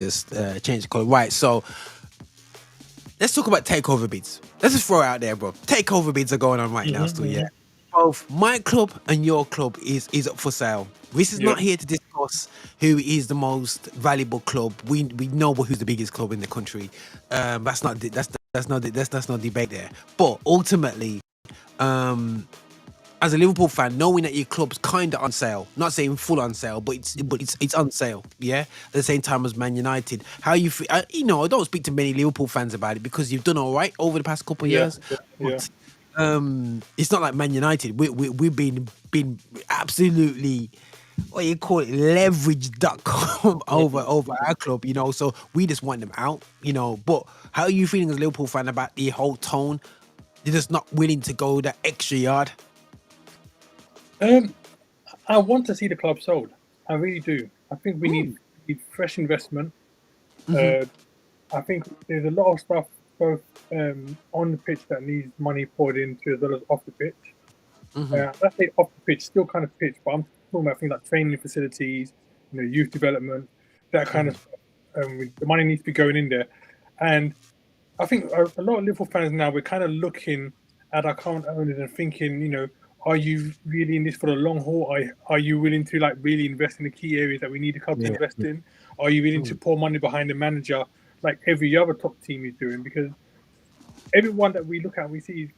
just change the colour. Right, so let's talk about takeover bids. Let's just throw it out there, bro. Takeover bids are going on right now still, yeah. Mm-hmm. Both my club and your club is up for sale. This is Yep. not here to discuss who is the most valuable club. We know who's the biggest club in the country. That's not debate there. But ultimately, um, as a Liverpool fan, knowing that your club's kind of on sale, not saying full on sale, but it's on sale, yeah. At the same time as Man United, how you feel? I don't speak to many Liverpool fans about it because you've done all right over the past couple of Yeah. years, Yeah. Yeah. but it's not like Man United. We've been absolutely what you call it leverage.com over our club, so we just want them out, but how are you feeling as a Liverpool fan about the whole tone? They're just not willing to go that extra yard. Um, I want to see the club sold. I really do. I think we Mm. need fresh investment. Hmm. Uh, I think there's a lot of stuff both on the pitch that needs money poured into as well as off the pitch. Hmm. I say off the pitch, still kind of pitch, but I'm talking about things like training facilities, youth development, that kind of Hmm. stuff. The money needs to be going in there, and I think a lot of Liverpool fans now we're kind of looking at our current owners and thinking, are you really in this for the long haul? Are you willing to like really invest in the key areas that we need the club to Yeah. invest in? Are you willing to Mm. pour money behind the manager like every other top team is doing? Because everyone that we look at, we see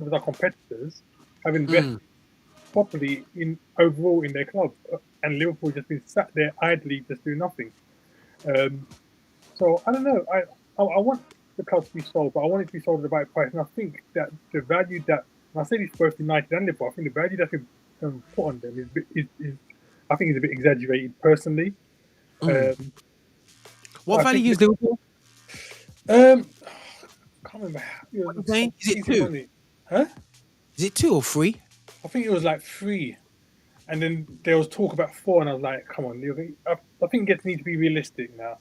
as our competitors have invested Mm. properly in overall in their club, and Liverpool just been sat there idly, just doing nothing. Um, so I don't know. I want the club to be sold, but I want it to be sold at the right price. And I think that the value that, and I say this both United and Liverpool, I think the value that's been put on them is I think is a bit exaggerated personally. Mm. Um, What I think value is Liverpool? I can't remember. It What you was a saying? Is it decent two? money, huh? Is it 2 or 3? I think it was like three, and then there was talk about four, and I was like, come on, I think it needs to be realistic now.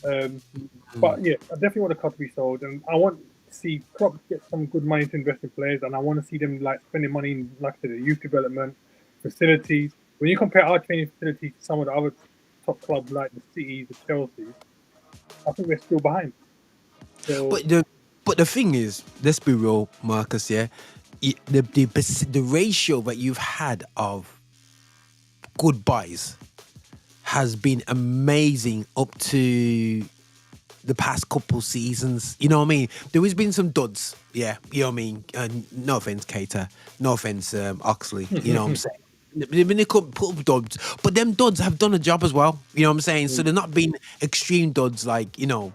Um, Mm. But yeah, I definitely want the club to be sold, and I want to see Klopp get some good money to invest in players, and I want to see them like spending money in, like I said, the youth development facilities. When you compare our training facilities to some of the other top clubs like the City, the Chelsea, I think we're still behind. So But the thing is, let's be real, Marcus. Yeah, the ratio that you've had of good buys has been amazing up to the past couple seasons. You know what I mean? There has been some duds. Yeah, you know what I mean? No offense, Cater. No offense, Oxley. You know what I'm saying? They've been a couple of duds, but them duds have done a job as well. You know what I'm saying? So they're not being extreme duds like, you know,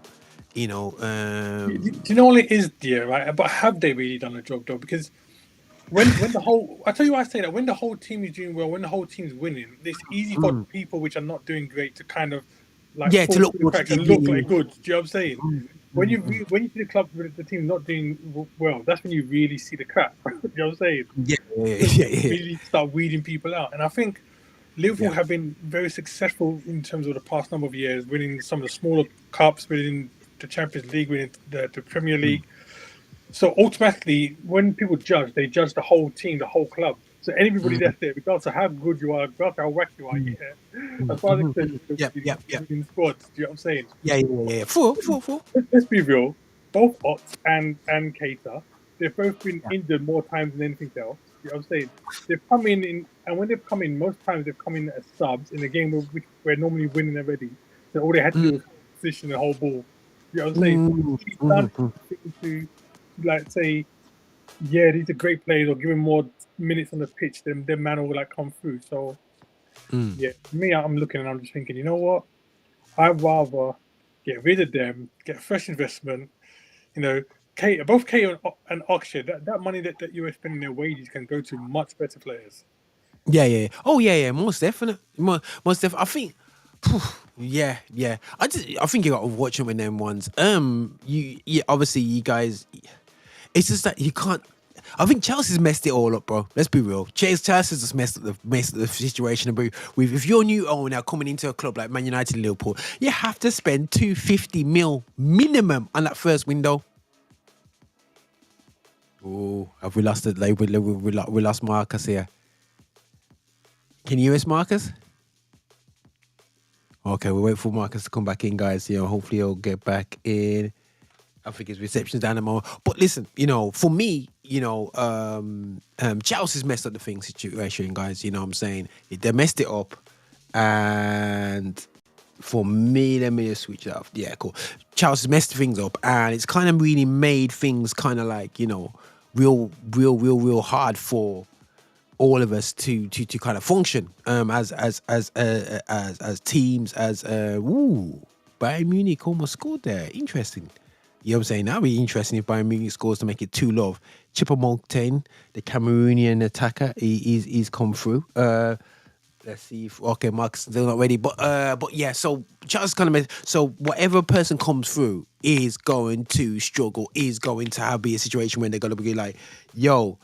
do um, you know what it is, dear? Right? But have they really done a job though? Because when the whole, I tell you why I say that, when the whole team is doing well, when the whole team's winning, it's easy for mm, people which are not doing great to kind of like yeah, to fall look through the good. cracks Yeah, and yeah, look yeah. like good. Do you know what I'm saying? Mm, When mm, mm. when you see the club with the team not doing well, that's when you really see the crap. You know what I'm saying? Yeah, yeah, When yeah, you yeah, really start weeding people out. And I think Liverpool yeah. have been very successful in terms of the past number of years, winning some of the smaller cups, winning the Champions League, winning the Premier Mm, League. So automatically, when people judge, they judge the whole team, the whole club. So anybody mm, that's there, regardless of how good you are, regardless of how whack you are, mm, yeah. As mm, far as I'm mm. concerned, the Yep, yep, yep. winning squads. Do you know what I'm saying? Yeah, yeah, yeah, yeah. Full. Let's be real. Both Ox and Keita, they've both been Yeah. injured more times than anything else. You know what I'm saying? They've come and when they've come in, most times they've come in as subs in a game which we're normally winning already. So all they had to do Mm, was position the whole ball. You know what I'm saying? mm, He's done mm, anything to like say, yeah, these are great players, or give him more minutes on the pitch, then their man will like come through. So mm. yeah, me, I'm looking and I'm just thinking, you know what? I'd rather get rid of them, get fresh investment. You know, both K and Oxford, that money that you were spending their wages can go to much better players. Yeah, yeah. Oh, yeah, yeah. Most definite. Most definite. I think. Phew, yeah, yeah. I think you got to watch them with them ones. Yeah. Obviously, you guys. It's just that you can't. I think Chelsea's messed it all up, bro. Let's be real. Chelsea's just messed up the situation. With if you're a new owner coming into a club like Man United, Liverpool, you have to spend 250 mil minimum on that first window. Oh, have we lost it? Like we lost Marcus here. Can you hear us, Marcus? Okay, we'll wait for Marcus to come back in, guys. Hopefully he'll get back in. I think his reception's down the moment. But listen, for me, Chelsea's messed up the thing situation, guys. You know what I'm saying? They messed it up. And for me, let me just switch it off. Yeah, cool. Chelsea's messed things up. And it's kind of really made things kind of like, real hard for all of us to kind of function as teams, Bayern Munich almost scored there. Interesting. You know what I'm saying? That'd be interesting if Bayern Munich scores to make it 2-love. Choupo-Moting, the Cameroonian attacker, he's come through. Let's see if Mark's still not ready, but yeah. So Charles kind of so whatever person comes through is going to struggle, is going to be a situation where they're going to be like, yo,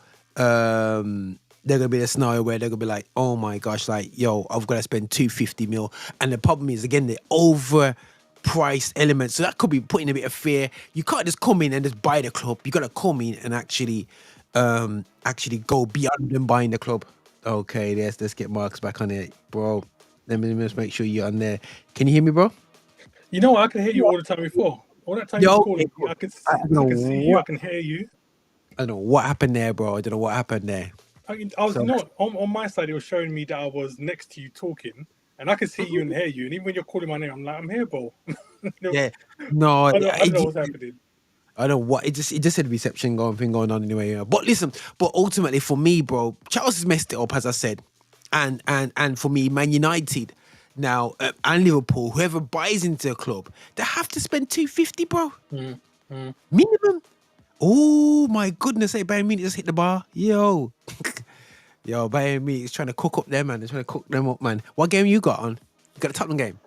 they're gonna be a scenario where they're gonna be like, oh my gosh, like, yo, I've got to spend 250 mil, and the problem is again the overpriced element. So that could be putting a bit of fear. You can't just come in and just buy the club. You gotta come in and actually go beyond them buying the club. Okay, let's get Marcus back on it, bro. Let me just make sure you're on there. Can you hear me, bro? You know what? I can hear you all the time before. All that time you're calling, I can see you. I can hear you. I don't know what happened there, bro. I don't know what happened there. I was on my side. It was showing me that I was next to you talking, and I could see you and hear you. And even when you're calling my name, I'm like, I'm here, bro. Yeah, no, I don't know what's happening. I don't know what it just said reception going on anyway. But listen, ultimately for me, bro, Charles has messed it up, as I said, and for me, Man United now and Liverpool, whoever buys into a club, they have to spend 250, bro, minimum. Oh my goodness! Hey, Bayern Munich just hit the bar, yo. Bayern Munich is trying to cook up them, man. They're trying to cook them up, man. What game you got on? You got a Tottenham game?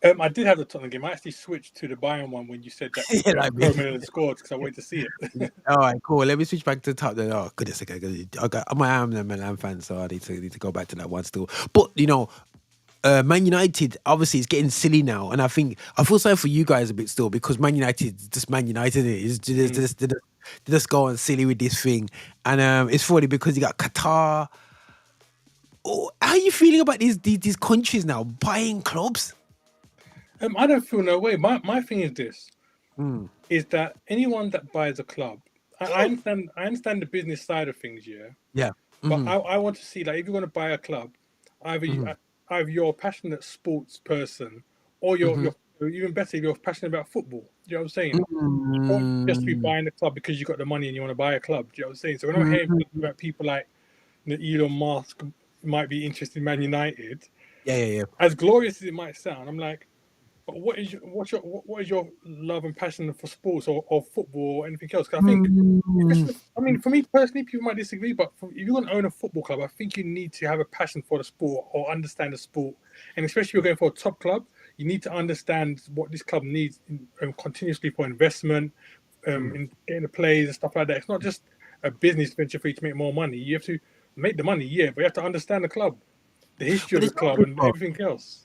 I did have the Tottenham game. I actually switched to the Bayern one when you said that Roman scored because I wanted to see it. All right, cool. Let me switch back to the Tottenham. Oh goodness, I'm a Milan fan, so I need to go back to that one still. But Man United obviously is getting silly now, and I feel sorry for you guys a bit still because Man United is just Man United. They just go on silly with this thing, and it's funny because you got Qatar. Oh, how are you feeling about these countries now buying clubs? I don't feel no way. My thing is this: is that anyone that buys a club, I understand the business side of things, yeah. But I want to see, like, if you're going to buy a club, either you're a passionate sports person, or you're even better if you're passionate about football. Do you know what I'm saying? You don't just be buying a club because you got the money and you want to buy a club. Do you know what I'm saying? So when I'm hearing about people like Elon Musk might be interested in Man United, yeah. As glorious as it might sound, I'm like, but what is your love and passion for sports or football or anything else? Because I think, for me personally, people might disagree, but if you're going to own a football club, I think you need to have a passion for the sport or understand the sport. And especially if you're going for a top club, you need to understand what this club needs continuously for investment, in getting the players and stuff like that. It's not just a business venture for you to make more money. You have to make the money, but you have to understand the club, the history of the club, and everything else.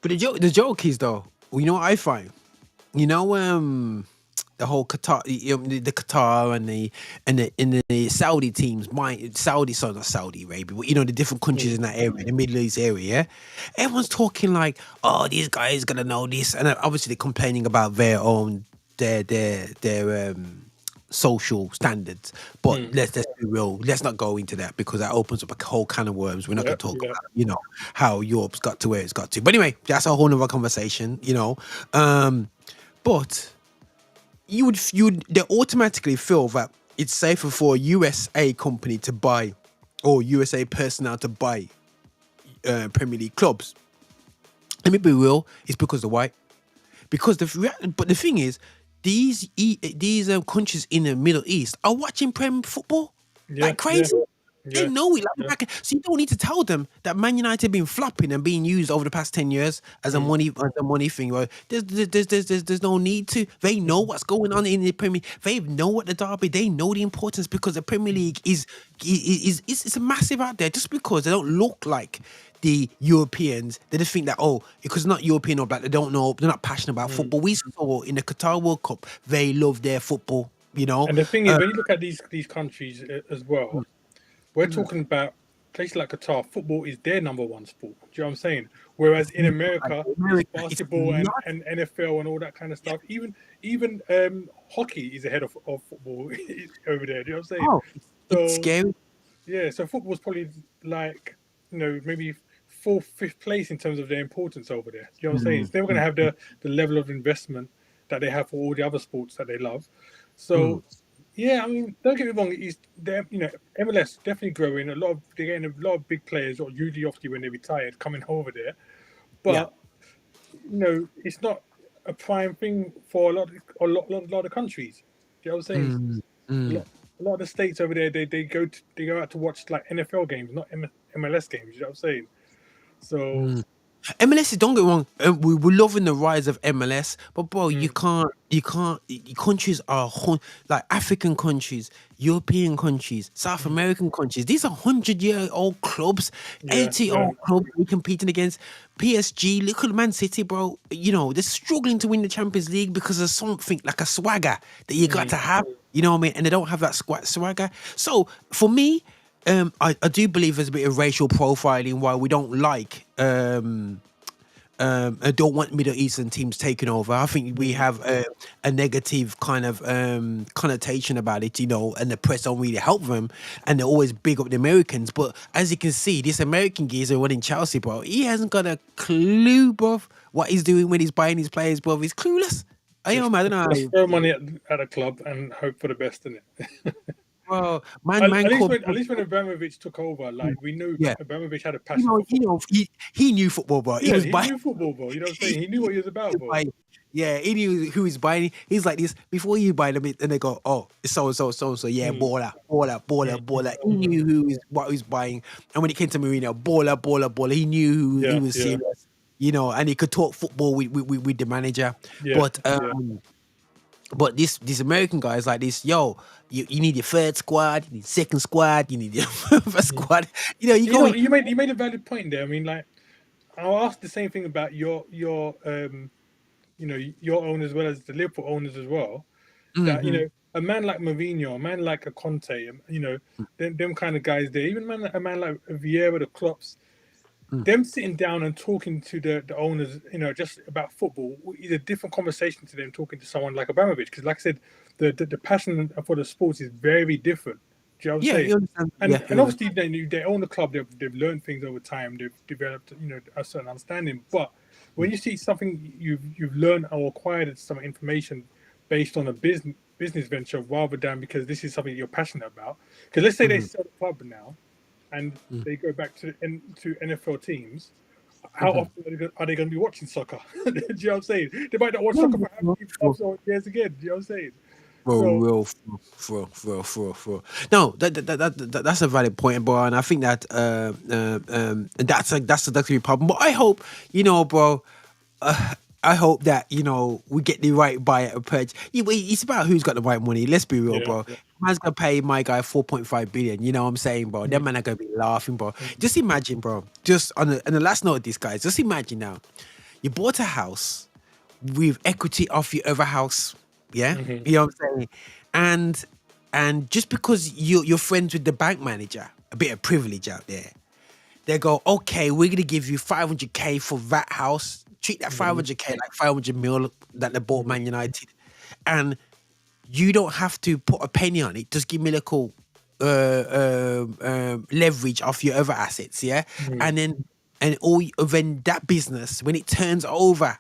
But the joke is though, you know what I find? The whole Qatar, the Qatar and the Saudi teams, not Saudi Arabia, but the different countries in that area, the Middle East area. Yeah? Everyone's talking like, oh, these guys gonna know this, and obviously they're complaining about their social standards. But let's be real. Let's not go into that because that opens up a whole can of worms. We're not going to talk about, how Europe's got to where it's got to. But anyway, that's a whole nother conversation, But they automatically feel that it's safer for a USA company to buy or USA personnel to buy Premier League clubs. Let me be real. It's because they're white. But the thing is, these countries in the Middle East are watching Prem football like crazy. They know it. So you don't need to tell them that Man United have been flopping and being used over the past 10 years as a money thing. Right? There's no need to. They know what's going on in the Premier League. They know what the derby. They know the importance because the Premier League is it's massive out there. Just because they don't look like the Europeans, they just think that because they're not European or black, they don't know, they're not passionate about football. We saw in the Qatar World Cup, they love their football, And the thing is, when you look at these countries as well, we're talking about places like Qatar, football is their number one sport. Do you know what I'm saying? Whereas in Like America, it's America, it's basketball not. and NFL and all that kind of Yeah. stuff. Even hockey is ahead of football over there. Do you know what I'm saying? Oh, it's So scary. yeah, so football's probably like maybe fourth, fifth place in terms of their importance over there. You know what I'm saying? Mm, It's never going to mm, have the level of investment that they have for all the other sports that they love. mm. So yeah, I mean, don't get me wrong. It's them, MLS definitely growing. They're getting a lot of big players, or usually often when they retired, coming over there. Yeah. But it's not a prime thing for a lot of countries. Do you know what I'm saying? Mm, A mm. lot, a lot of the states over there, they go out to watch like NFL games, not MLS games. You know what I'm saying? So Mm. MLS, don't get me wrong. We're loving the rise of MLS, but bro, mm, you can't. Countries are like African countries, European countries, South mm, American countries. These are 100-year-old clubs, yeah, 80-year-old clubs we're competing against. PSG, look at Man City, bro. They're struggling to win the Champions League because of something like a swagger that you got mm, to have. You know what I mean? And they don't have that swagger. So for me, I do believe there's a bit of racial profiling why we don't like I don't want Middle Eastern teams taking over. I think we mm, have a negative kind of connotation about it, and the press don't really help them, and they always big up the Americans. But as you can see, this American geezer running Chelsea, bro, he hasn't got a clue, bro, what he's doing when he's buying his players, bro. He's clueless. I just am, I don't know, throw money at a club and hope for the best in it. bro. at, Man at least called, when at least when Abramovich took over, like we knew yeah. Abramovich had a passion for You football. know, he knew football, bro. He Yeah, was he buying. knew football, bro. You know what I'm saying? He knew he what he was about, knew bro. buy- yeah, he knew who he's buying. He's like this before you buy them, and they go, "Oh, it's so and so, so and so." Yeah, Mm, baller, baller, baller, mm, baller. He mm. knew what he was buying, and when it came to Mourinho, baller, baller, baller. He knew he Yeah, was yeah, serious, and he could talk football with the manager. yeah, But yeah. this American guy is like this. Yo, you need your third squad, you need second squad, you need your first Mm. squad. You You go know, in. you made a valid point there. I mean, like I'll ask the same thing about your own as well as the Liverpool owners as well. That Mm-hmm, a man like Mourinho, a man like a Conte, them kind of guys there. Even a man like Vieira, the Klopps, mm, them sitting down and talking to the owners, just about football is a different conversation to them talking to someone like Abramovich. Because, like I said, the passion for the sports is very different. Do you know what I'm yeah, saying? you understand. Yeah, And you understand. obviously they own the club. They've learned things over time. They've developed a certain understanding. But when you see something you've learned or acquired some information based on a business venture rather than because this is something you're passionate about. Because let's say they Mm-hmm, sell the club now and mm-hmm, they go back to NFL teams, how mm-hmm. often are they going to be watching soccer? Do you know what I'm saying? They might not watch Yeah, soccer for how bro, many months or years again. Do you know what I'm saying? So, real, for. No, that's a valid point, bro, and I think that that's a big problem. But I hope, bro. I hope that we get the right buyer approach. It's about who's got the right money. Let's be real, yeah, bro. yeah. Man's gonna pay my guy 4.5 billion. You know what I'm saying, bro? Them Mm, man are gonna be laughing, bro. mm, Just imagine, bro. Just on the last note of this, guys. Just imagine now, you bought a house with equity off your other house. Yeah, mhm. you know what I'm saying, and just because you're friends with the bank manager, a bit of privilege out there. They go, okay, we're gonna give you 500k for that house. Treat that Mhm, 500k like 500 mil that they bought mhm, Man United, and you don't have to put a penny on it. Just give me a little leverage off your other assets, yeah, mhm. and then that business when it turns over,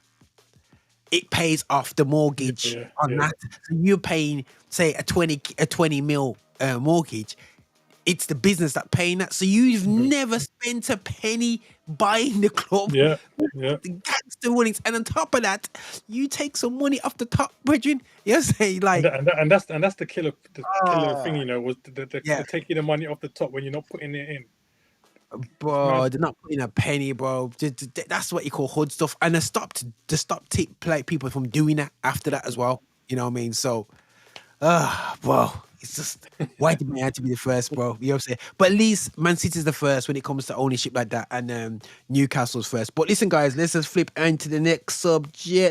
it pays off the Yeah, mortgage yeah, on yeah. that. So you're paying, say, a 20 mil mortgage. It's the business that paying that. So you've Mhm. never spent a penny buying the club. Yeah, yeah. The gangster winnings, and on top of that, you take some money off the top, brethren. You say And like, that, and, that, and that's the killer thing, oh was the yeah, taking the money off the top when you're not putting it in. It's bro, mad. they're not putting a penny, bro. That's what you call hood stuff, and they stopped like people from doing that after that as well. You know what I mean? So bro, it's just why did man have to be the first, bro? You know what I'm saying? But at least Man City's the first when it comes to ownership like that, and Newcastle's first. But listen, guys, let's just flip into the next subject.